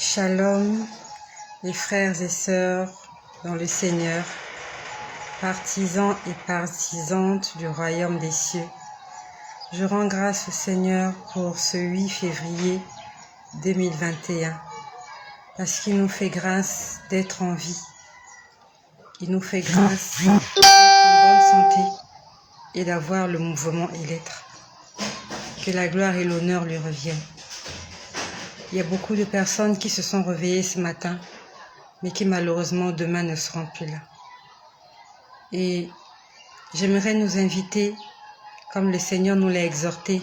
Shalom, les frères et sœurs dans le Seigneur, partisans et partisanes du royaume des cieux. Je rends grâce au Seigneur pour ce 8 février 2021, parce qu'il nous fait grâce d'être en vie. Il nous fait grâce d'être en bonne santé et d'avoir le mouvement et l'être. Que la gloire et l'honneur lui reviennent. Il y a beaucoup de personnes qui se sont réveillées ce matin, mais qui malheureusement demain ne seront plus là. Et j'aimerais nous inviter, comme le Seigneur nous l'a exhorté,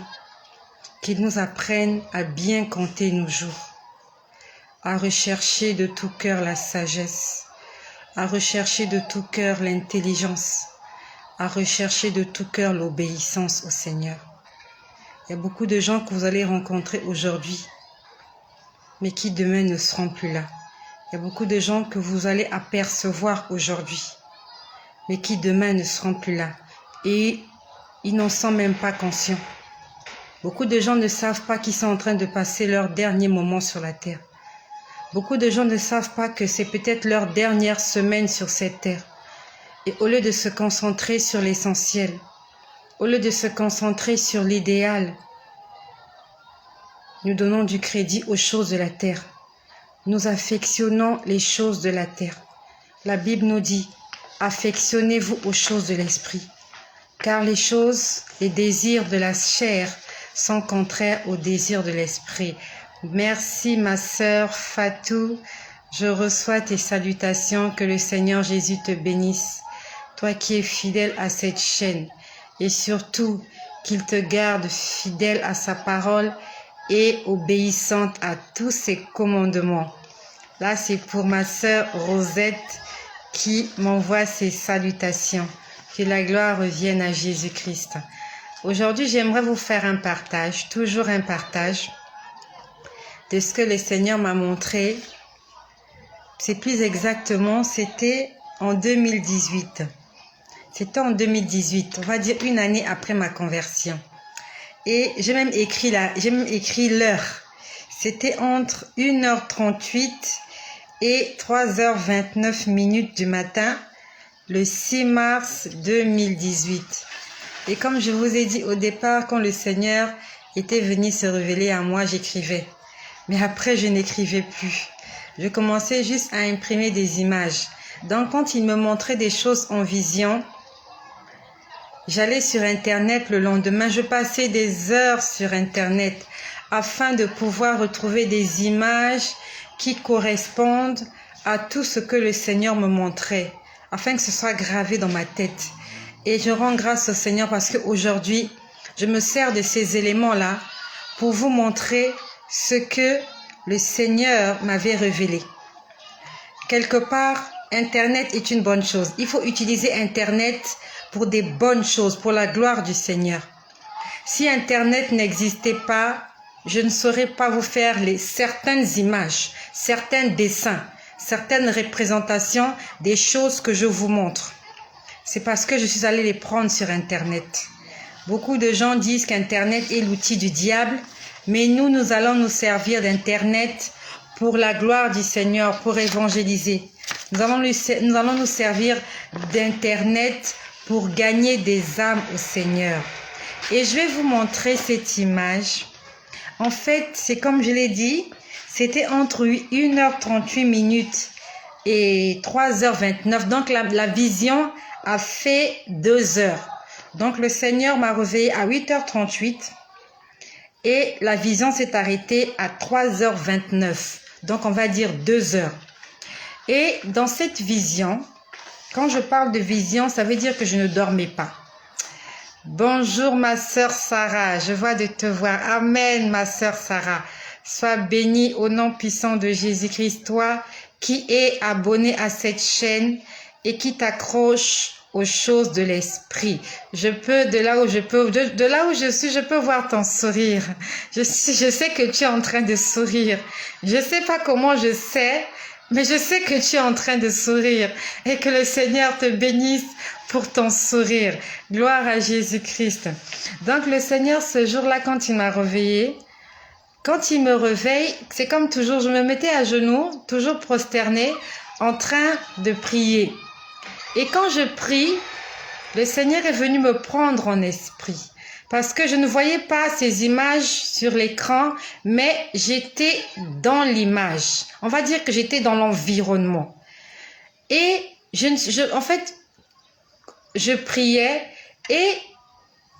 qu'il nous apprenne à bien compter nos jours, à rechercher de tout cœur la sagesse, à rechercher de tout cœur l'intelligence, à rechercher de tout cœur l'obéissance au Seigneur. Il y a beaucoup de gens que vous allez rencontrer aujourd'hui, mais qui demain ne seront plus là. Il y a beaucoup de gens que vous allez apercevoir aujourd'hui, mais qui demain ne seront plus là. Et ils n'en sont même pas conscients. Beaucoup de gens ne savent pas qu'ils sont en train de passer leur dernier moment sur la terre. Beaucoup de gens ne savent pas que c'est peut-être leur dernière semaine sur cette terre. Et au lieu de se concentrer sur l'essentiel, au lieu de se concentrer sur l'idéal, nous donnons du crédit aux choses de la terre. Nous affectionnons les choses de la terre. La Bible nous dit, affectionnez-vous aux choses de l'esprit. Car les choses, les désirs de la chair sont contraires aux désirs de l'esprit. Merci ma sœur Fatou. Je reçois tes salutations. Que le Seigneur Jésus te bénisse. Toi qui es fidèle à cette chaîne. Et surtout, qu'il te garde fidèle à sa parole et obéissante à tous ses commandements. Là, c'est pour ma sœur Rosette qui m'envoie ses salutations. Que la gloire revienne à Jésus-Christ. Aujourd'hui, j'aimerais vous faire un partage, toujours un partage, de ce que le Seigneur m'a montré. C'est plus exactement, c'était en 2018. C'était en 2018, on va dire une année après ma conversion. Et j'ai même écrit l'heure. C'était entre 1h38 et 3h29 du matin, le 6 mars 2018. Et comme je vous ai dit au départ, quand le Seigneur était venu se révéler à moi, j'écrivais. Mais après, je n'écrivais plus. Je commençais juste à imprimer des images. Donc, quand il me montrait des choses en vision, j'allais sur Internet le lendemain, je passais des heures sur Internet afin de pouvoir retrouver des images qui correspondent à tout ce que le Seigneur me montrait, afin que ce soit gravé dans ma tête. Et je rends grâce au Seigneur parce qu'aujourd'hui, je me sers de ces éléments-là pour vous montrer ce que le Seigneur m'avait révélé. Quelque part, Internet est une bonne chose. Il faut utiliser Internet pour des bonnes choses, pour la gloire du Seigneur. Si Internet n'existait pas, je ne saurais pas vous faire certaines images, certains dessins, certaines représentations des choses que je vous montre. C'est parce que je suis allée les prendre sur Internet. Beaucoup de gens disent qu'Internet est l'outil du diable, mais nous allons nous servir d'Internet pour la gloire du Seigneur, pour évangéliser. Nous allons nous servir d'Internet pour gagner des âmes au Seigneur. Et je vais vous montrer cette image. En fait, c'est comme je l'ai dit, c'était entre 1h38 et 3h29. Donc la vision a fait 2 heures. Donc le Seigneur m'a réveillé à 8h38 et la vision s'est arrêtée à 3h29. Donc on va dire 2 heures. Et dans cette vision, quand je parle de vision, ça veut dire que je ne dormais pas. Bonjour ma sœur Sarah, je vois de te voir. Amen ma sœur Sarah. Sois bénie au nom puissant de Jésus-Christ, toi qui es abonné à cette chaîne et qui t'accroche aux choses de l'esprit. De là où je suis, je peux voir ton sourire. Je sais que tu es en train de sourire. Je sais pas comment je sais, mais je sais que tu es en train de sourire et que le Seigneur te bénisse pour ton sourire. Gloire à Jésus-Christ. Donc le Seigneur, ce jour-là, quand il m'a réveillée, quand il me réveille, c'est comme toujours, je me mettais à genoux, toujours prosternée, en train de prier. Et quand je prie, le Seigneur est venu me prendre en esprit. Parce que je ne voyais pas ces images sur l'écran, mais j'étais dans l'image. On va dire que j'étais dans l'environnement. Et en fait, je priais et,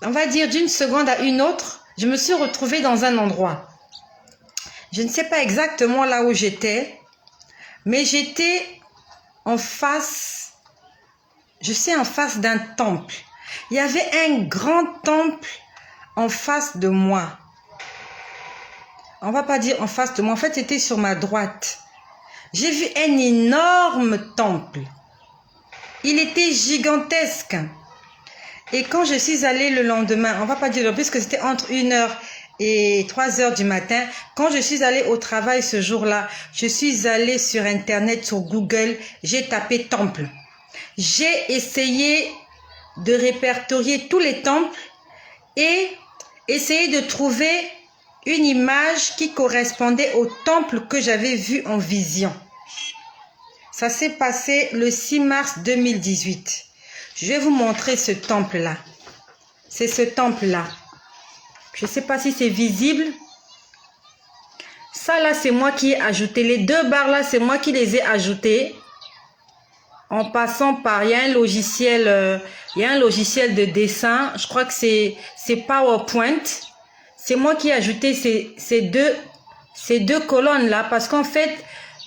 on va dire d'une seconde à une autre, je me suis retrouvée dans un endroit. Je ne sais pas exactement là où j'étais, mais j'étais en face, en face d'un temple. Il y avait un grand temple en face de moi. On va pas dire en face de moi, en fait, c'était sur ma droite. J'ai vu un énorme temple. Il était gigantesque. Et quand je suis allée le lendemain, on va pas dire plus que c'était entre 1h et 3h du matin, quand je suis allée au travail ce jour-là, je suis allée sur Internet, sur Google, j'ai tapé temple. J'ai essayé de répertorier tous les temples et essayer de trouver une image qui correspondait au temple que j'avais vu en vision. Ça s'est passé le 6 mars 2018. Je vais vous montrer ce temple-là. C'est ce temple-là. Je ne sais pas si c'est visible. Ça là, c'est moi qui ai ajouté. Les 2 barres là, c'est moi qui les ai ajoutées. En passant par, il y a un logiciel de dessin. Je crois que c'est PowerPoint. C'est moi qui ai ajouté ces deux colonnes là, parce qu'en fait,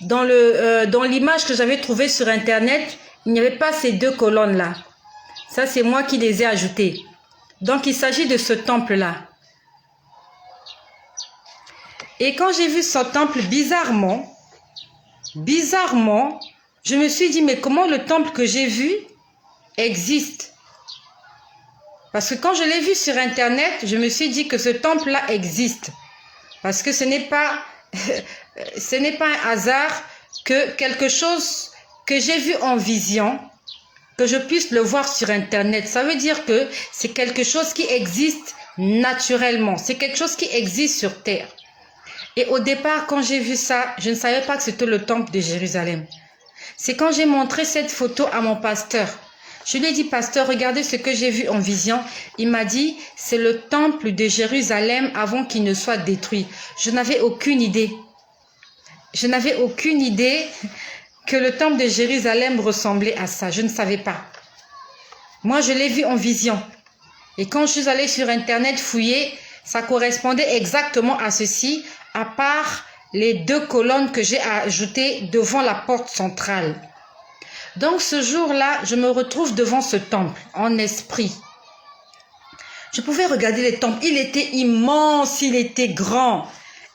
dans l'image que j'avais trouvée sur Internet, il n'y avait pas ces 2 colonnes là. Ça, c'est moi qui les ai ajoutées. Donc, il s'agit de ce temple là. Et quand j'ai vu ce temple, bizarrement, je me suis dit, mais comment le temple que j'ai vu existe? Parce que quand je l'ai vu sur Internet, je me suis dit que ce temple-là existe. Parce que ce n'est pas un hasard que quelque chose que j'ai vu en vision, que je puisse le voir sur Internet. Ça veut dire que c'est quelque chose qui existe naturellement. C'est quelque chose qui existe sur Terre. Et au départ, quand j'ai vu ça, je ne savais pas que c'était le temple de Jérusalem. C'est quand j'ai montré cette photo à mon pasteur. Je lui ai dit, pasteur, regardez ce que j'ai vu en vision. Il m'a dit, c'est le temple de Jérusalem avant qu'il ne soit détruit. Je n'avais aucune idée. Je n'avais aucune idée que le temple de Jérusalem ressemblait à ça. Je ne savais pas. Moi, je l'ai vu en vision. Et quand je suis allée sur Internet fouiller, ça correspondait exactement à ceci, à part les 2 colonnes que j'ai ajoutées devant la porte centrale. Donc ce jour-là, je me retrouve devant ce temple, en esprit. Je pouvais regarder les temples. Il était immense, il était grand.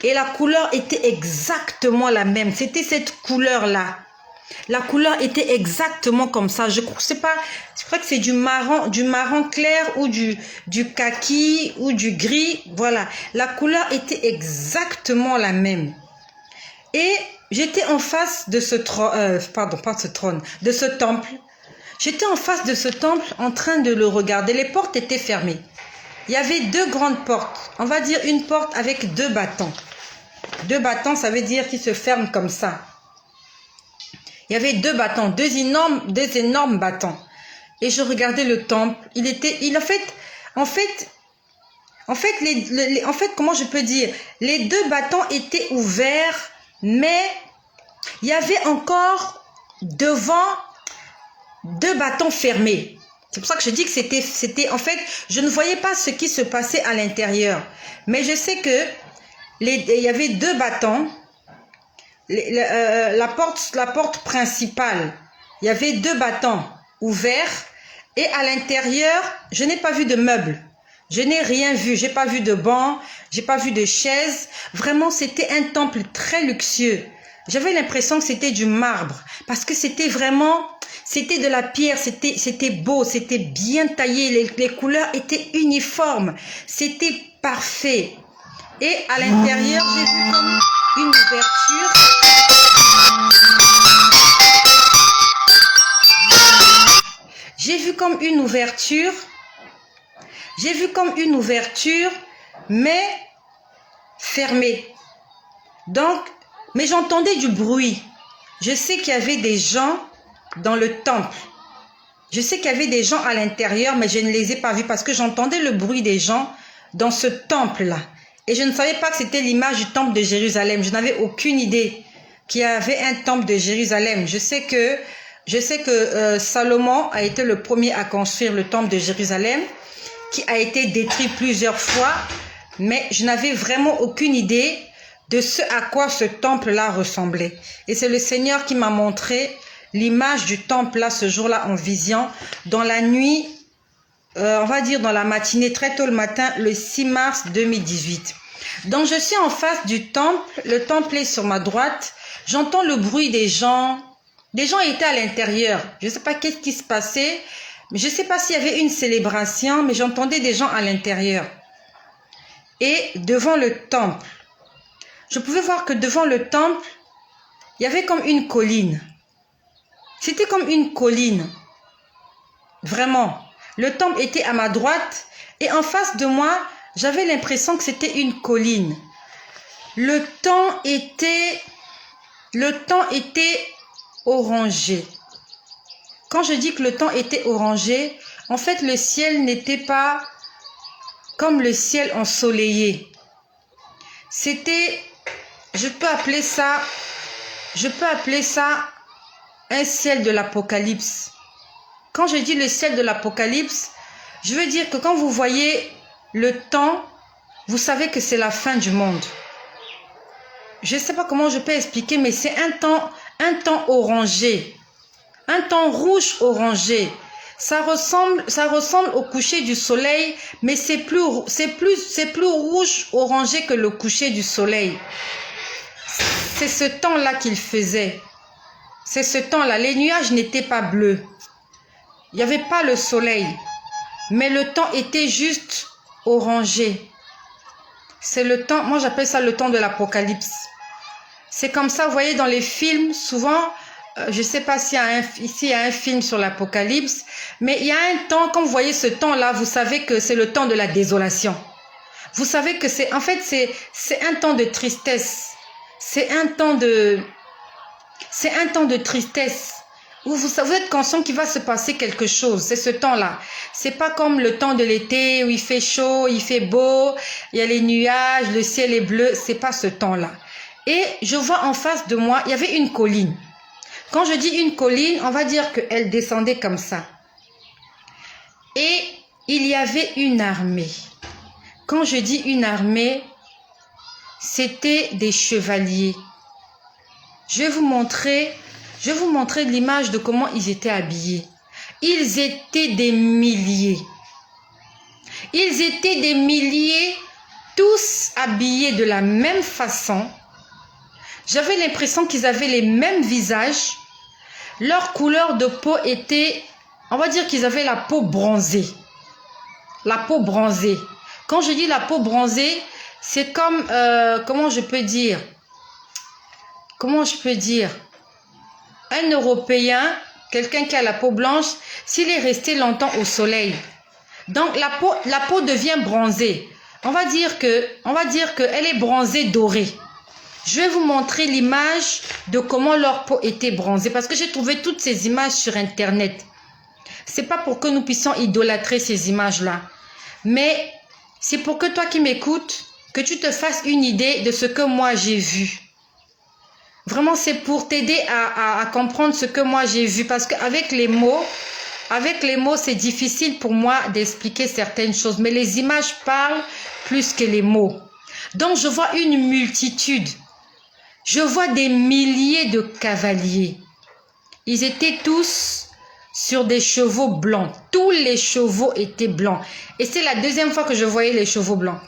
Et la couleur était exactement la même. C'était cette couleur-là. La couleur était exactement comme ça. Je crois que c'est du marron clair ou du kaki ou du gris. Voilà. La couleur était exactement la même. Et j'étais en face de ce de ce temple. J'étais en face de ce temple en train de le regarder. Les portes étaient fermées. Il y avait 2 grandes portes. On va dire une porte avec 2 battants. 2 battants, ça veut dire qu'ils se ferment comme ça. Il y avait 2 battants, 2 énormes battants. Et je regardais le temple. En fait, comment je peux dire? Les 2 battants étaient ouverts, mais il y avait encore devant 2 battants fermés. C'est pour ça que je dis que c'était en fait, je ne voyais pas ce qui se passait à l'intérieur. Mais je sais que il y avait 2 battants. La porte principale, il y avait 2 battants ouverts. Et à l'intérieur, je n'ai pas vu de meubles. Je n'ai rien vu. J'ai pas vu de banc. J'ai pas vu de chaise. Vraiment, c'était un temple très luxueux. J'avais l'impression que c'était du marbre. Parce que c'était de la pierre. C'était beau. C'était bien taillé. Les couleurs étaient uniformes. C'était parfait. Et à l'intérieur, j'ai vu comme une ouverture. J'ai vu comme une ouverture. J'ai vu comme une ouverture, mais fermée. Donc, mais j'entendais du bruit. Je sais qu'il y avait des gens dans le temple. Je sais qu'il y avait des gens à l'intérieur, mais je ne les ai pas vus parce que j'entendais le bruit des gens dans ce temple-là. Et je ne savais pas que c'était l'image du temple de Jérusalem. Je n'avais aucune idée qu'il y avait un temple de Jérusalem. Je sais que Salomon a été le premier à construire le temple de Jérusalem, qui a été détruit plusieurs fois, mais je n'avais vraiment aucune idée de ce à quoi ce temple-là ressemblait. Et c'est le Seigneur qui m'a montré l'image du temple-là ce jour-là en vision, dans la nuit, on va dire dans la matinée, très tôt le matin, le 6 mars 2018. Donc je suis en face du temple, le temple est sur ma droite, j'entends le bruit des gens étaient à l'intérieur, je ne sais pas qu'est-ce qui se passait, mais je ne sais pas s'il y avait une célébration, mais j'entendais des gens à l'intérieur. Et devant le temple, je pouvais voir que devant le temple, il y avait comme une colline. C'était comme une colline. Vraiment. Le temple était à ma droite et en face de moi, j'avais l'impression que c'était une colline. Le temps était orangé. Quand je dis que le temps était orangé, en fait, le ciel n'était pas comme le ciel ensoleillé. C'était, je peux appeler ça un ciel de l'Apocalypse. Quand je dis le ciel de l'Apocalypse, je veux dire que quand vous voyez le temps, vous savez que c'est la fin du monde. Je ne sais pas comment je peux expliquer, mais c'est un temps orangé, un temps rouge orangé. Ça ressemble au coucher du soleil, mais c'est plus rouge orangé que le coucher du soleil. C'est ce temps-là qu'il faisait. C'est ce temps-là. Les nuages n'étaient pas bleus. Il n'y avait pas le soleil. Mais le temps était juste orangé. C'est le temps, moi j'appelle ça le temps de l'Apocalypse. C'est comme ça, vous voyez dans les films, souvent, je ne sais pas s'il y a un film sur l'Apocalypse, mais il y a un temps, quand vous voyez ce temps-là, vous savez que c'est le temps de la désolation. Vous savez que c'est un temps de tristesse. C'est un temps de tristesse où vous êtes conscient qu'il va se passer quelque chose. C'est ce temps-là. C'est pas comme le temps de l'été où il fait chaud, il fait beau, il y a les nuages, le ciel est bleu. C'est pas ce temps-là. Et je vois en face de moi, il y avait une colline. Quand je dis une colline, on va dire qu'elle descendait comme ça. Et il y avait une armée. Quand je dis une armée, c'était des chevaliers. Je vais vous montrer l'image de comment ils étaient habillés. Ils étaient des milliers. Ils étaient des milliers, tous habillés de la même façon. J'avais l'impression qu'ils avaient les mêmes visages. Leur couleur de peau était, on va dire qu'ils avaient la peau bronzée. La peau bronzée. Quand je dis la peau bronzée, c'est comme, comment je peux dire, un Européen, quelqu'un qui a la peau blanche, s'il est resté longtemps au soleil. Donc la peau devient bronzée. On va dire qu'elle est bronzée dorée. Je vais vous montrer l'image de comment leur peau était bronzée parce que j'ai trouvé toutes ces images sur Internet. C'est pas pour que nous puissions idolâtrer ces images-là, mais c'est pour que toi qui m'écoutes, que tu te fasses une idée de ce que moi j'ai vu. Vraiment, c'est pour t'aider à comprendre ce que moi j'ai vu parce qu'avec les mots, c'est difficile pour moi d'expliquer certaines choses, mais les images parlent plus que les mots. Donc, je vois une multitude. Je vois des milliers de cavaliers. Ils étaient tous sur des chevaux blancs. Tous les chevaux étaient blancs. Et c'est la deuxième fois que je voyais les chevaux blancs.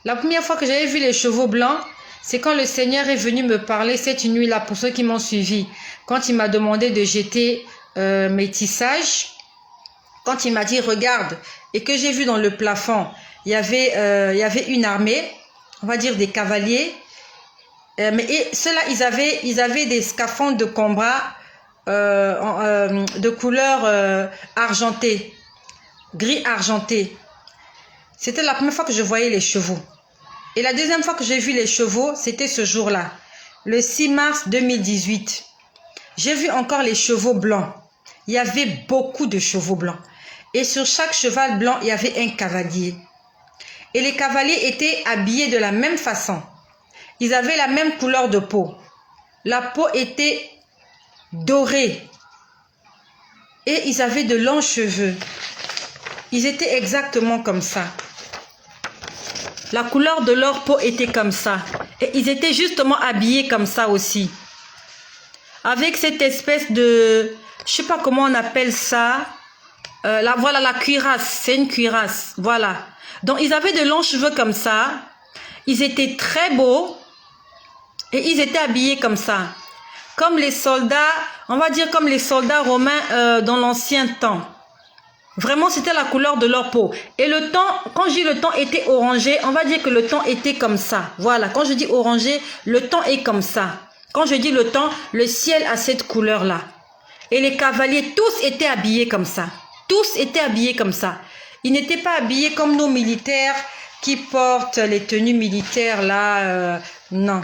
La première fois que j'avais vu les chevaux blancs, c'est quand le Seigneur est venu me parler cette nuit-là, pour ceux qui m'ont suivi. Quand il m'a demandé de jeter mes tissages, quand il m'a dit « Regarde », et que j'ai vu dans le plafond, il y avait une armée, on va dire des cavaliers, mais ceux-là, ils avaient des scaphandres de combat de couleur argentée, gris argenté. C'était la première fois que je voyais les chevaux. Et la deuxième fois que j'ai vu les chevaux, c'était ce jour-là. le 6 mars 2018, j'ai vu encore les chevaux blancs. Il y avait beaucoup de chevaux blancs. Et sur chaque cheval blanc, il y avait un cavalier. Et les cavaliers étaient habillés de la même façon. Ils avaient la même couleur de peau. La peau était dorée. Et ils avaient de longs cheveux. Ils étaient exactement comme ça. La couleur de leur peau était comme ça. Et ils étaient justement habillés comme ça aussi. Avec cette espèce de... Je sais pas comment on appelle ça. Voilà la cuirasse. C'est une cuirasse. Voilà. Donc ils avaient de longs cheveux comme ça. Ils étaient très beaux. Et ils étaient habillés comme ça. Comme les soldats, on va dire comme les soldats romains dans l'ancien temps. Vraiment, c'était la couleur de leur peau. Et le temps, quand je dis le temps était orangé, on va dire que le temps était comme ça. Voilà, quand je dis orangé, le temps est comme ça. Quand je dis le temps, le ciel a cette couleur-là. Et les cavaliers, tous étaient habillés comme ça. Tous étaient habillés comme ça. Ils n'étaient pas habillés comme nos militaires qui portent les tenues militaires là. Non,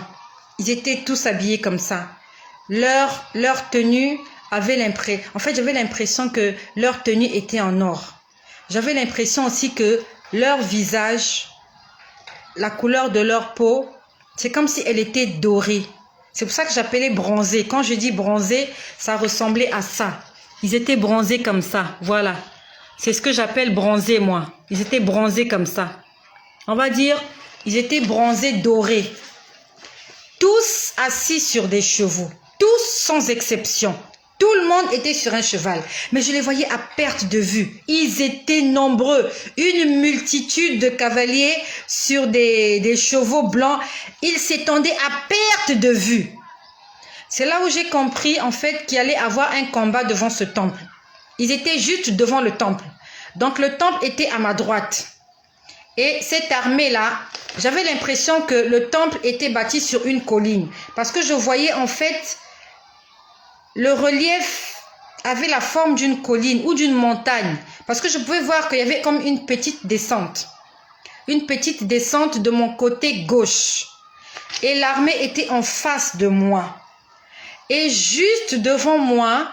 ils étaient tous habillés comme ça. Leur tenue avait l'impression... En fait, j'avais l'impression que leur tenue était en or. J'avais l'impression aussi que leur visage, la couleur de leur peau, c'est comme si elle était dorée. C'est pour ça que j'appelais bronzé. Quand je dis bronzé, ça ressemblait à ça. Ils étaient bronzés comme ça. Voilà. C'est ce que j'appelle bronzé, moi. Ils étaient bronzés comme ça. On va dire, ils étaient bronzés dorés. Tous assis sur des chevaux. Tous sans exception. Tout le monde était sur un cheval. Mais je les voyais à perte de vue. Ils étaient nombreux. Une multitude de cavaliers sur des chevaux blancs. Ils s'étendaient à perte de vue. C'est là où j'ai compris en fait qu'il allait avoir un combat devant ce temple. Ils étaient juste devant le temple. Donc le temple était à ma droite. Et cette armée-là, j'avais l'impression que le temple était bâti sur une colline. Parce que je voyais en fait, le relief avait la forme d'une colline ou d'une montagne. Parce que je pouvais voir qu'il y avait comme une petite descente. Une petite descente de mon côté gauche. Et l'armée était en face de moi. Et juste devant moi,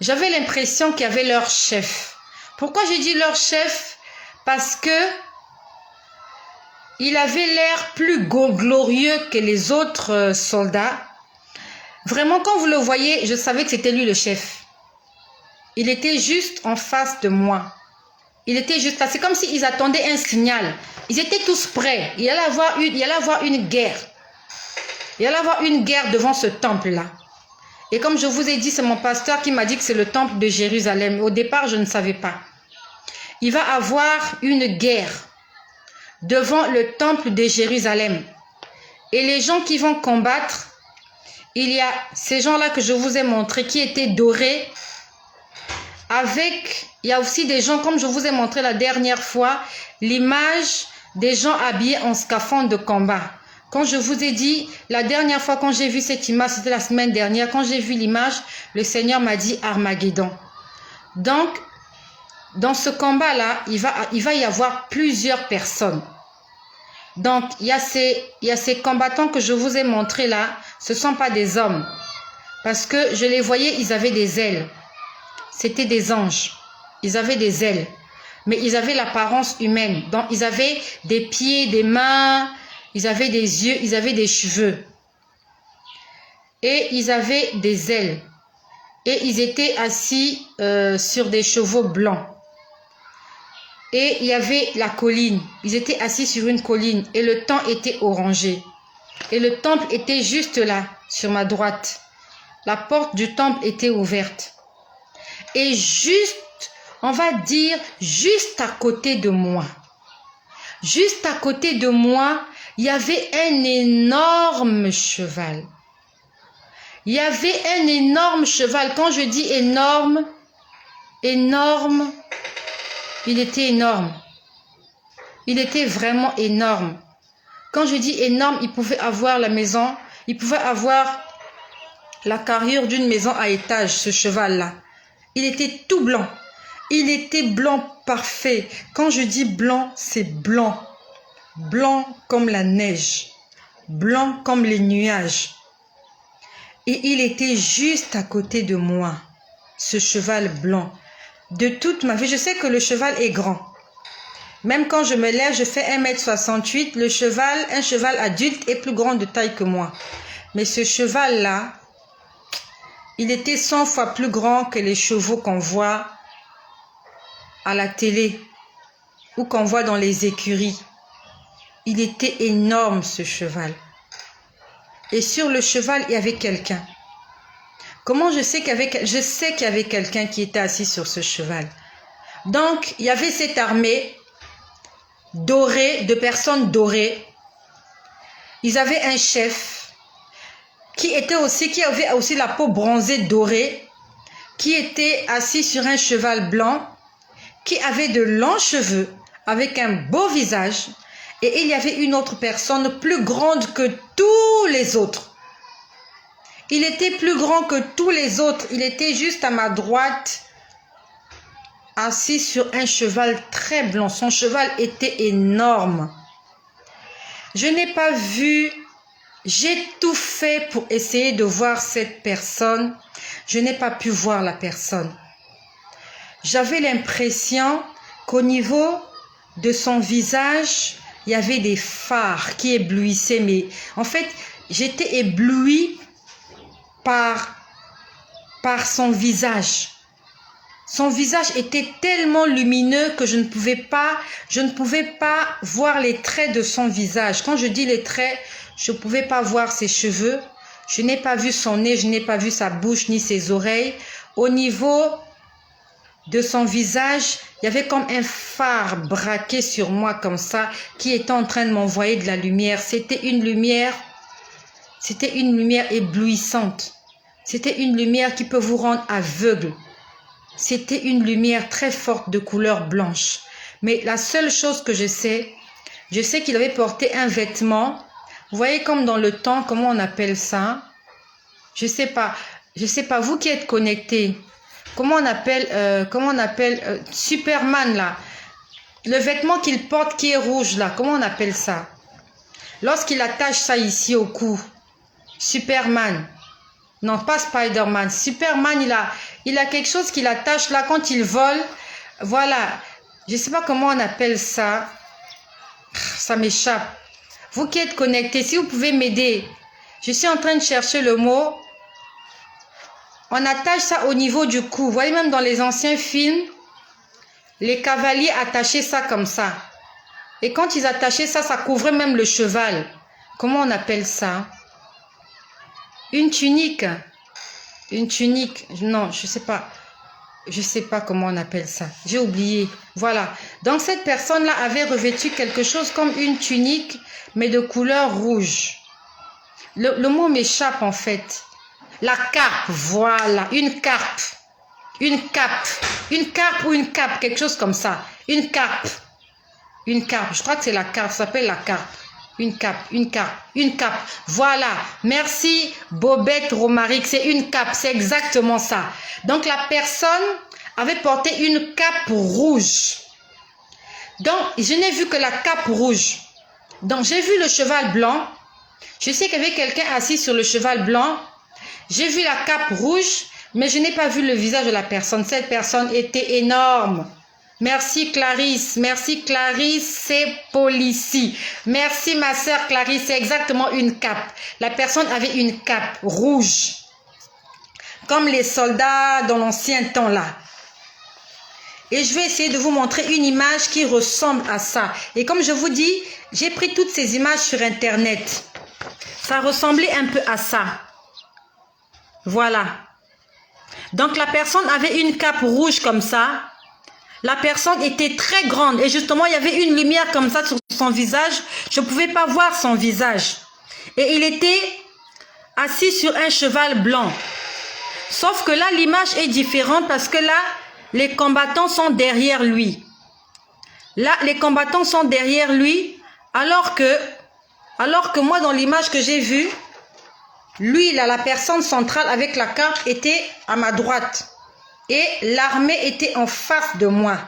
j'avais l'impression qu'il y avait leur chef. Pourquoi j'ai dit leur chef? Parce que il avait l'air plus glorieux que les autres soldats. Vraiment, quand vous le voyez, je savais que c'était lui le chef. Il était juste en face de moi. Il était juste là. C'est comme s'ils attendaient un signal. Ils étaient tous prêts. Il allait avoir une guerre. Il allait avoir une guerre devant ce temple-là. Et comme je vous ai dit, c'est mon pasteur qui m'a dit que c'est le temple de Jérusalem. Au départ, je ne savais pas. Il va avoir une guerre devant le temple de Jérusalem. Et les gens qui vont combattre, il y a ces gens-là que je vous ai montrés qui étaient dorés. Il y a aussi des gens, comme je vous ai montré la dernière fois, l'image des gens habillés en scaphandre de combat. Quand je vous ai dit, la dernière fois quand j'ai vu cette image, c'était la semaine dernière, quand j'ai vu l'image, le Seigneur m'a dit Armageddon. Donc, dans ce combat-là, il va y avoir plusieurs personnes. Donc, il y a ces combattants que je vous ai montrés là, ce ne sont pas des hommes. Parce que je les voyais, ils avaient des ailes. C'était des anges. Ils avaient des ailes. Mais ils avaient l'apparence humaine. Donc, ils avaient des pieds, des mains, ils avaient des yeux, ils avaient des cheveux. Et ils avaient des ailes. Et ils étaient assis sur des chevaux blancs. Et il y avait la colline. Ils étaient assis sur une colline. Et le temps était orangé. Et le temple était juste là, sur ma droite. La porte du temple était ouverte. Et juste, on va dire, juste à côté de moi. Juste à côté de moi, il y avait un énorme cheval. Il y avait un énorme cheval. Quand je dis énorme, énorme, il était énorme. Il était vraiment énorme. Quand je dis énorme, il pouvait avoir la maison, il pouvait avoir la carrure d'une maison à étage, ce cheval-là. Il était tout blanc. Il était blanc parfait. Quand je dis blanc, c'est blanc. Blanc comme la neige. Blanc comme les nuages. Et il était juste à côté de moi, ce cheval blanc. De toute ma vie, je sais que le cheval est grand. Même quand je me lève, je fais 1,68 m. Un cheval adulte est plus grand de taille que moi. Mais ce cheval-là, il était 100 fois plus grand que les chevaux qu'on voit à la télé ou qu'on voit dans les écuries. Il était énorme, ce cheval. Et sur le cheval, il y avait quelqu'un. Comment je sais qu'il y avait... Je sais qu'il y avait quelqu'un qui était assis sur ce cheval. Donc, il y avait cette armée dorée, de personnes dorées. Ils avaient un chef qui avait aussi la peau bronzée dorée, qui était assis sur un cheval blanc, qui avait de longs cheveux, avec un beau visage. Et il y avait une autre personne plus grande que tous les autres. Il était plus grand que tous les autres. Il était juste à ma droite, assis sur un cheval très blanc. Son cheval était énorme. Je n'ai pas vu, j'ai tout fait pour essayer de voir cette personne. Je n'ai pas pu voir la personne. J'avais l'impression qu'au niveau de son visage, il y avait des phares qui éblouissaient. Mais en fait, j'étais éblouie par son visage. Son visage était tellement lumineux que je ne pouvais pas voir les traits de son visage. Quand je dis les traits, je ne pouvais pas voir ses cheveux. Je n'ai pas vu son nez, je n'ai pas vu sa bouche ni ses oreilles. Au niveau de son visage, il y avait comme un phare braqué sur moi comme ça, qui était en train de m'envoyer de la lumière. C'était une lumière éblouissante. C'était une lumière qui peut vous rendre aveugle. C'était une lumière très forte de couleur blanche. Mais la seule chose que je sais qu'il avait porté un vêtement. Vous voyez comme dans le temps, comment on appelle ça? Je sais pas, vous qui êtes connectés. Comment on appelle Superman là? Le vêtement qu'il porte qui est rouge là, comment on appelle ça? Lorsqu'il attache ça ici au cou. Superman. Non, pas Spider-Man. Superman, il a quelque chose qu'il attache là quand il vole. Voilà. Je ne sais pas comment on appelle ça. Ça m'échappe. Vous qui êtes connectés, si vous pouvez m'aider. Je suis en train de chercher le mot. On attache ça au niveau du cou. Vous voyez, même dans les anciens films, les cavaliers attachaient ça comme ça. Et quand ils attachaient ça, ça couvrait même le cheval. Comment on appelle ça? Une tunique. Une tunique. Non, je sais pas. Je sais pas comment on appelle ça. J'ai oublié. Voilà. Donc cette personne-là avait revêtu quelque chose comme une tunique, mais de couleur rouge. Le mot m'échappe en fait. La carpe, voilà. Une carpe. Une cape. Une carpe ou une cape, quelque chose comme ça. Une carpe. Une carpe. Je crois que c'est la carpe. Ça s'appelle la carpe. Une cape, une cape, une cape. Voilà. Merci Bobette Romaric. C'est une cape. C'est exactement ça. Donc la personne avait porté une cape rouge. Donc je n'ai vu que la cape rouge. Donc j'ai vu le cheval blanc. Je sais qu'il y avait quelqu'un assis sur le cheval blanc. J'ai vu la cape rouge, mais je n'ai pas vu le visage de la personne. Cette personne était énorme. Merci Clarisse, c'est Policy. Merci ma sœur Clarisse, c'est exactement une cape. La personne avait une cape rouge, comme les soldats dans l'ancien temps là. Et je vais essayer de vous montrer une image qui ressemble à ça. Et comme je vous dis, j'ai pris toutes ces images sur internet. Ça ressemblait un peu à ça. Voilà. Donc la personne avait une cape rouge comme ça. La personne était très grande et justement, il y avait une lumière comme ça sur son visage. Je ne pouvais pas voir son visage. Et il était assis sur un cheval blanc. Sauf que là, l'image est différente parce que là, les combattants sont derrière lui. Là, les combattants sont derrière lui alors que moi, dans l'image que j'ai vue, lui, là, la personne centrale avec la carte était à ma droite. Et l'armée était en face de moi.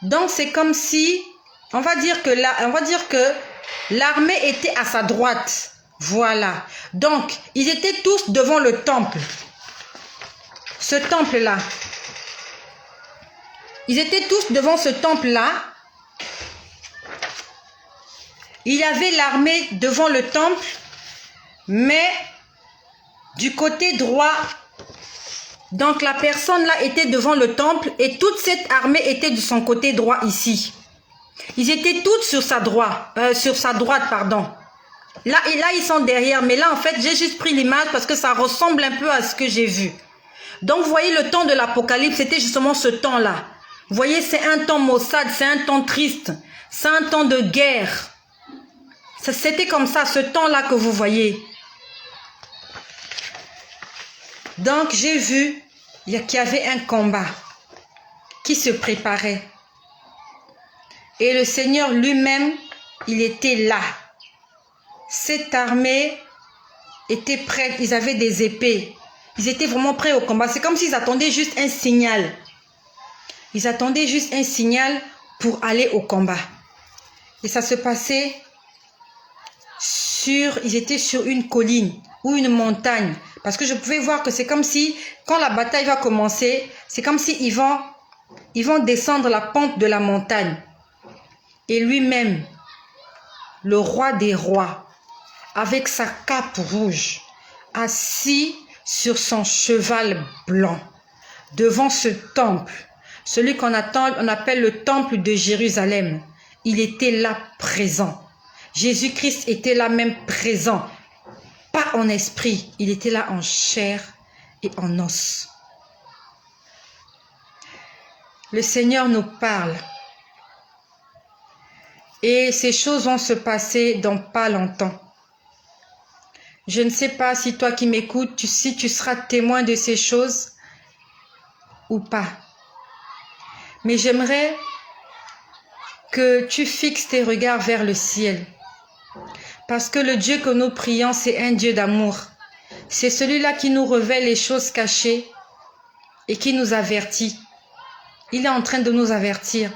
Donc, c'est comme si, on va dire que l'armée était à sa droite. Voilà. Donc, ils étaient tous devant le temple. Ce temple-là. Ils étaient tous devant ce temple-là. Il y avait l'armée devant le temple, mais du côté droit, donc la personne là était devant le temple et toute cette armée était de son côté droit ici. Ils étaient tous sur sa droite, pardon. Là, et là, ils sont derrière, mais là, en fait, j'ai juste pris l'image parce que ça ressemble un peu à ce que j'ai vu. Donc, vous voyez, le temps de l'Apocalypse, c'était justement ce temps-là. Vous voyez, c'est un temps maussade, c'est un temps triste, c'est un temps de guerre. C'était comme ça, ce temps-là que vous voyez. Donc, j'ai vu qu'il y avait un combat qui se préparait. Et le Seigneur lui-même, il était là. Cette armée était prête, ils avaient des épées. Ils étaient vraiment prêts au combat. C'est comme s'ils attendaient juste un signal. Ils attendaient juste un signal pour aller au combat. Et ça se passait ils étaient sur une colline ou une montagne. Parce que je pouvais voir que c'est comme si, quand la bataille va commencer, c'est comme si ils vont descendre la pente de la montagne. Et lui-même, le roi des rois, avec sa cape rouge, assis sur son cheval blanc, devant ce temple, celui qu'on appelle le temple de Jérusalem. Il était là présent. Jésus-Christ était là même présent. Pas en esprit, il était là en chair et en os. Le Seigneur nous parle. Et ces choses vont se passer dans pas longtemps. Je ne sais pas si toi qui m'écoutes, si tu seras témoin de ces choses ou pas. Mais j'aimerais que tu fixes tes regards vers le ciel. Parce que le Dieu que nous prions, c'est un Dieu d'amour. C'est celui-là qui nous révèle les choses cachées et qui nous avertit. Il est en train de nous avertir.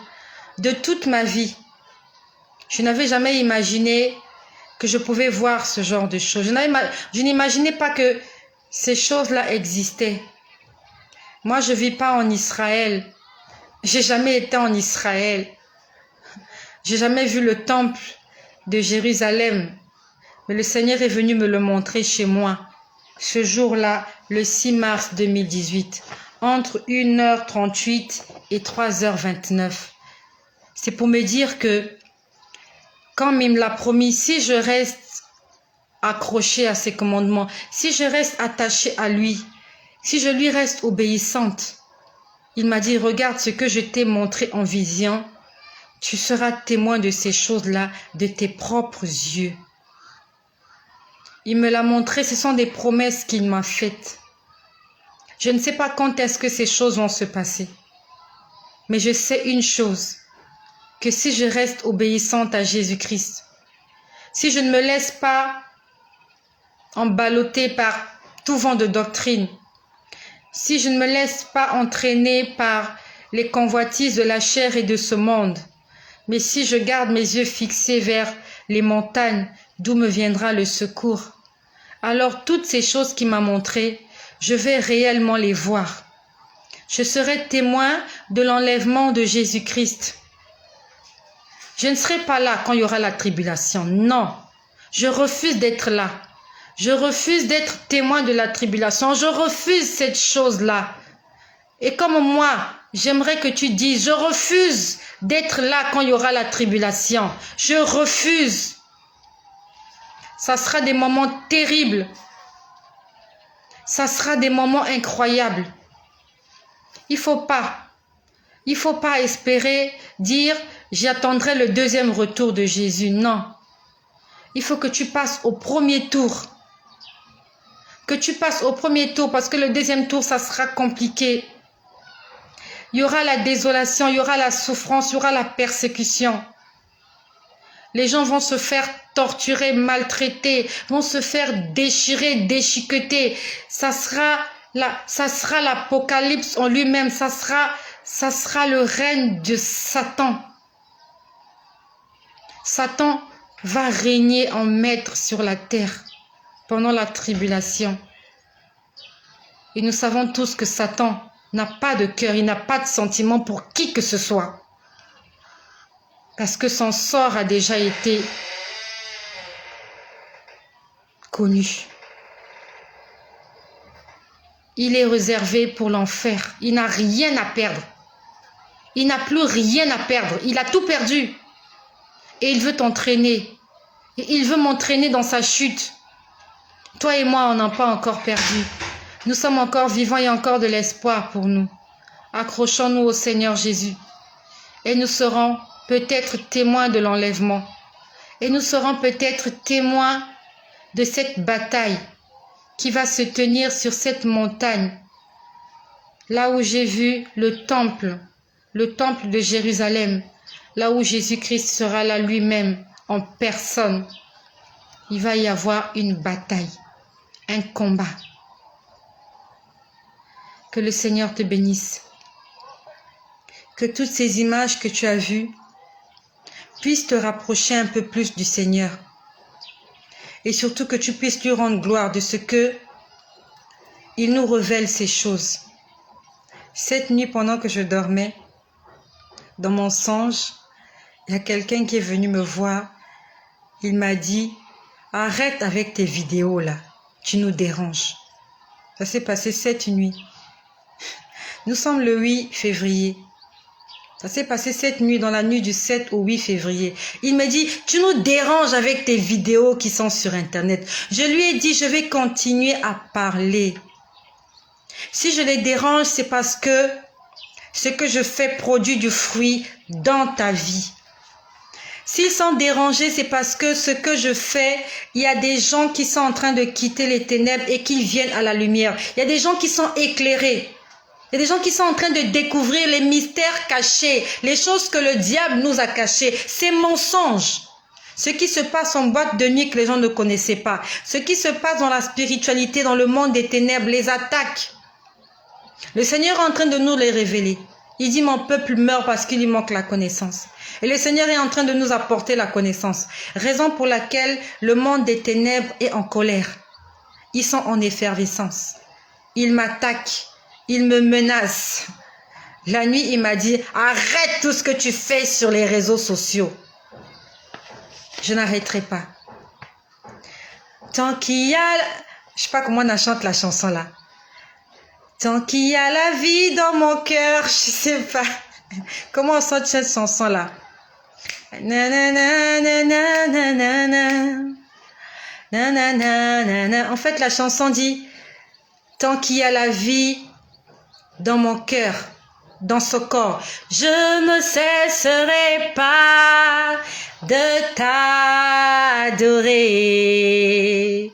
De toute ma vie, je n'avais jamais imaginé que je pouvais voir ce genre de choses. Je n'imaginais pas que ces choses-là existaient. Moi, je ne vis pas en Israël. J'ai jamais été en Israël. J'ai jamais vu le temple de Jérusalem. Mais le Seigneur est venu me le montrer chez moi. Ce jour-là, le 6 mars 2018, entre 1h38 et 3h29. C'est pour me dire que, comme il me l'a promis, si je reste accrochée à ses commandements, si je reste attachée à lui, si je lui reste obéissante, il m'a dit, regarde ce que je t'ai montré en vision, tu seras témoin de ces choses-là de tes propres yeux. Il me l'a montré, ce sont des promesses qu'il m'a faites. Je ne sais pas quand est-ce que ces choses vont se passer. Mais je sais une chose, que si je reste obéissante à Jésus-Christ, si je ne me laisse pas emballoter par tout vent de doctrine, si je ne me laisse pas entraîner par les convoitises de la chair et de ce monde, mais si je garde mes yeux fixés vers les montagnes d'où me viendra le secours, alors toutes ces choses qu'il m'a montrées, je vais réellement les voir. Je serai témoin de l'enlèvement de Jésus-Christ. Je ne serai pas là quand il y aura la tribulation. Non, je refuse d'être là. Je refuse d'être témoin de la tribulation. Je refuse cette chose-là. Et comme moi, j'aimerais que tu dises, je refuse d'être là quand il y aura la tribulation. Je refuse. Ça sera des moments terribles. Ça sera des moments incroyables. Il faut pas espérer dire, j'attendrai le deuxième retour de Jésus. Non. Il faut que tu passes au premier tour. Que tu passes au premier tour parce que le deuxième tour, ça sera compliqué. Il y aura la désolation, il y aura la souffrance, il y aura la persécution. Les gens vont se faire torturer, maltraiter, vont se faire déchirer, déchiqueter. Ça sera l'Apocalypse en lui-même. Ça sera le règne de Satan. Satan va régner en maître sur la terre. pendant la tribulation. Et nous savons tous que Satan n'a pas de cœur, il n'a pas de sentiment pour qui que ce soit. Parce que son sort a déjà été connu. Il est réservé pour l'enfer. Il n'a rien à perdre. Il n'a plus rien à perdre. Il a tout perdu. Et il veut t'entraîner. Et il veut m'entraîner dans sa chute. Toi et moi, on n'a pas encore perdu. Nous sommes encore vivants et encore de l'espoir pour nous. Accrochons-nous au Seigneur Jésus. Et nous serons peut-être témoins de l'enlèvement. Et nous serons peut-être témoins de cette bataille qui va se tenir sur cette montagne. Là où j'ai vu le temple de Jérusalem, là où Jésus-Christ sera là lui-même en personne. Il va y avoir une bataille, un combat. Que le Seigneur te bénisse. Que toutes ces images que tu as vues puissent te rapprocher un peu plus du Seigneur. Et surtout que tu puisses lui rendre gloire de ce que il nous révèle ces choses. Cette nuit, pendant que je dormais, dans mon songe, il y a quelqu'un qui est venu me voir. Il m'a dit, arrête avec tes vidéos là, tu nous déranges. Ça s'est passé cette nuit. Nous sommes le 8 février. Ça s'est passé cette nuit, dans la nuit du 7 au 8 février. Il me dit, tu nous déranges avec tes vidéos qui sont sur Internet. Je lui ai dit, je vais continuer à parler. Si je les dérange, c'est parce que ce que je fais produit du fruit dans ta vie. S'ils sont dérangés, c'est parce que ce que je fais, il y a des gens qui sont en train de quitter les ténèbres et qui viennent à la lumière. Il y a des gens qui sont éclairés. Il y a des gens qui sont en train de découvrir les mystères cachés, les choses que le diable nous a cachées, ces mensonges. Ce qui se passe en boîte de nuit que les gens ne connaissaient pas. Ce qui se passe dans la spiritualité, dans le monde des ténèbres, les attaques. Le Seigneur est en train de nous les révéler. Il dit, mon peuple meurt parce qu'il lui manque la connaissance. Et le Seigneur est en train de nous apporter la connaissance. Raison pour laquelle le monde des ténèbres est en colère. Ils sont en effervescence. Ils m'attaquent. Ils me menacent. La nuit, il m'a dit, arrête tout ce que tu fais sur les réseaux sociaux. Je n'arrêterai pas. Tant qu'il y a... Je ne sais pas comment on chante la chanson là. Tant qu'il y a la vie dans mon cœur, je ne sais pas. Comment on chante cette chanson là? En fait, la chanson dit, tant qu'il y a la vie dans mon cœur, dans ce corps, je ne cesserai pas de t'adorer.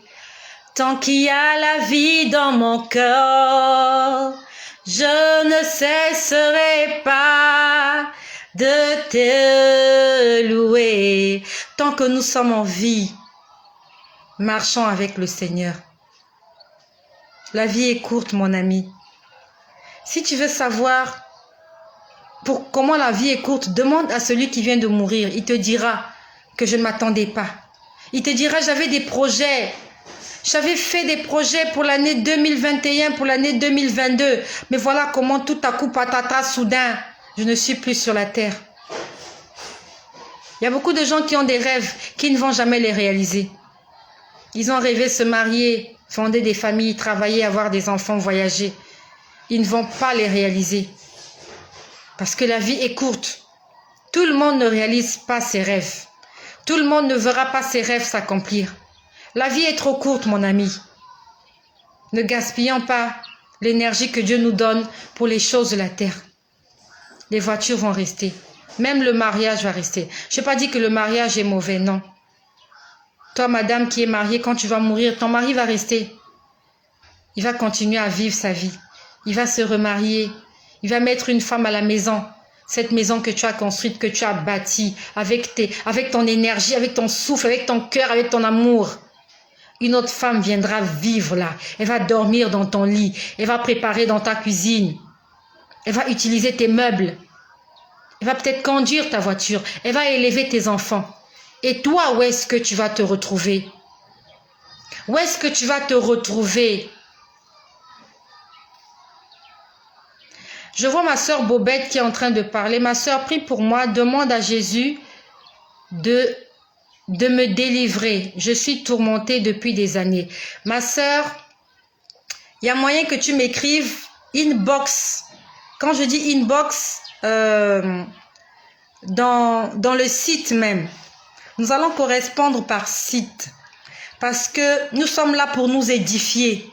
Tant qu'il y a la vie dans mon cœur, je ne cesserai pas de te louer. Tant que nous sommes en vie, marchons avec le Seigneur. La vie est courte, mon ami. Si tu veux savoir comment la vie est courte, demande à celui qui vient de mourir. Il te dira que je ne m'attendais pas. Il te dira, j'avais des projets. J'avais fait des projets pour l'année 2021, pour l'année 2022. Mais voilà comment tout à coup, patata, soudain, je ne suis plus sur la terre. Il y a beaucoup de gens qui ont des rêves, qui ne vont jamais les réaliser. Ils ont rêvé se marier, fonder des familles, travailler, avoir des enfants, voyager. Ils ne vont pas les réaliser. Parce que la vie est courte. Tout le monde ne réalise pas ses rêves. Tout le monde ne verra pas ses rêves s'accomplir. La vie est trop courte, mon ami. Ne gaspillons pas l'énergie que Dieu nous donne pour les choses de la terre. Les voitures vont rester. Même le mariage va rester. Je n'ai pas dit que le mariage est mauvais, non. Toi, madame qui est mariée, quand tu vas mourir, ton mari va rester. Il va continuer à vivre sa vie. Il va se remarier. Il va mettre une femme à la maison. Cette maison que tu as construite, que tu as bâtie, avec ton énergie, avec ton souffle, avec ton cœur, avec ton amour. Une autre femme viendra vivre là. Elle va dormir dans ton lit. Elle va préparer dans ta cuisine. Elle va utiliser tes meubles. Elle va peut-être conduire ta voiture. Elle va élever tes enfants. Et toi, où est-ce que tu vas te retrouver? Où est-ce que tu vas te retrouver? Je vois ma soeur Bobette qui est en train de parler. Ma soeur, prie pour moi, demande à Jésus de me délivrer. Je suis tourmentée depuis des années. Ma soeur, il y a moyen que tu m'écrives inbox. Quand je dis inbox, dans le site même. Nous allons correspondre par site. Parce que nous sommes là pour nous édifier.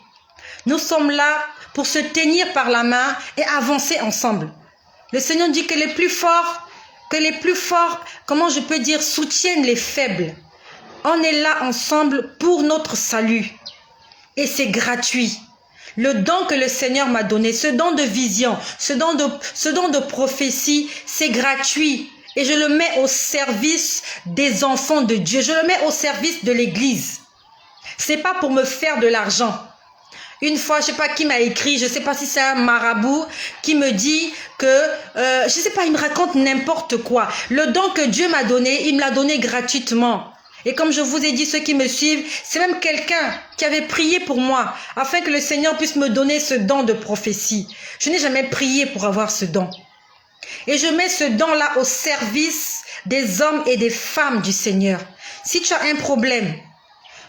Nous sommes là pour se tenir par la main et avancer ensemble. Le Seigneur dit que les plus forts, comment je peux dire, soutiennent les faibles. On est là ensemble pour notre salut. Et c'est gratuit. Le don que le Seigneur m'a donné, ce don de vision, ce don de prophétie, c'est gratuit. Et je le mets au service des enfants de Dieu. Je le mets au service de l'Église. C'est pas pour me faire de l'argent. Une fois, je sais pas qui m'a écrit, je sais pas si c'est un marabout qui me dit que, je sais pas, il me raconte n'importe quoi. Le don que Dieu m'a donné, il me l'a donné gratuitement. Et comme je vous ai dit, ceux qui me suivent, c'est même quelqu'un qui avait prié pour moi afin que le Seigneur puisse me donner ce don de prophétie. Je n'ai jamais prié pour avoir ce don. Et je mets ce don-là au service des hommes et des femmes du Seigneur. Si tu as un problème,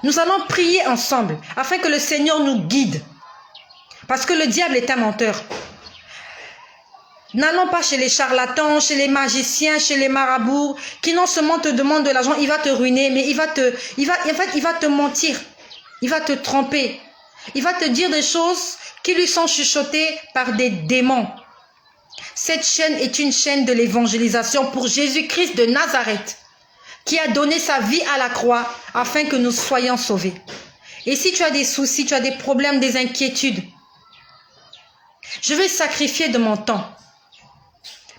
nous allons prier ensemble afin que le Seigneur nous guide. Parce que le diable est un menteur. N'allons pas chez les charlatans, chez les magiciens, chez les marabouts, qui non seulement te demandent de l'argent, il va te ruiner, mais il va te mentir. Il va te tromper. Il va te dire des choses qui lui sont chuchotées par des démons. Cette chaîne est une chaîne de l'évangélisation pour Jésus-Christ de Nazareth, qui a donné sa vie à la croix afin que nous soyons sauvés. Et si tu as des soucis, tu as des problèmes, des inquiétudes, je vais sacrifier de mon temps.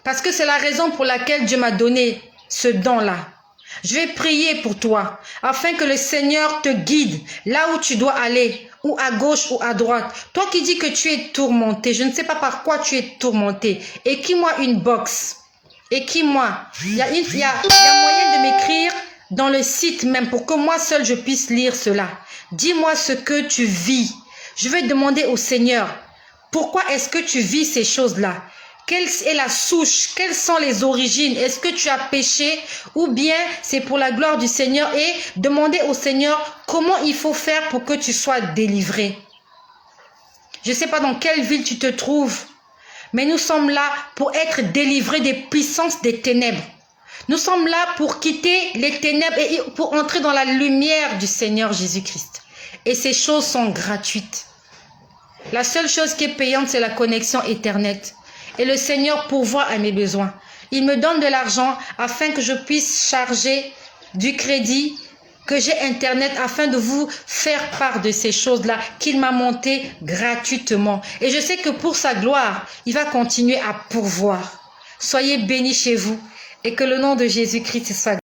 Parce que c'est la raison pour laquelle Dieu m'a donné ce don-là. Je vais prier pour toi afin que le Seigneur te guide là où tu dois aller, ou à gauche ou à droite. Toi qui dis que tu es tourmenté, je ne sais pas par quoi tu es tourmenté. Écris-moi une box. Écris-moi. Il y a moyen de m'écrire dans le site même pour que moi seul je puisse lire cela. Dis-moi ce que tu vis. Je vais demander au Seigneur, pourquoi est-ce que tu vis ces choses-là? Quelle est la souche? Quelles sont les origines? Est-ce que tu as péché ou bien c'est pour la gloire du Seigneur? Et demander au Seigneur comment il faut faire pour que tu sois délivré. Je ne sais pas dans quelle ville tu te trouves, mais nous sommes là pour être délivrés des puissances des ténèbres. Nous sommes là pour quitter les ténèbres et pour entrer dans la lumière du Seigneur Jésus-Christ. Et ces choses sont gratuites. La seule chose qui est payante, c'est la connexion Internet. Et le Seigneur pourvoit à mes besoins. Il me donne de l'argent afin que je puisse charger du crédit, que j'ai Internet, afin de vous faire part de ces choses-là qu'il m'a montées gratuitement. Et je sais que pour sa gloire, il va continuer à pourvoir. Soyez bénis chez vous et que le nom de Jésus-Christ soit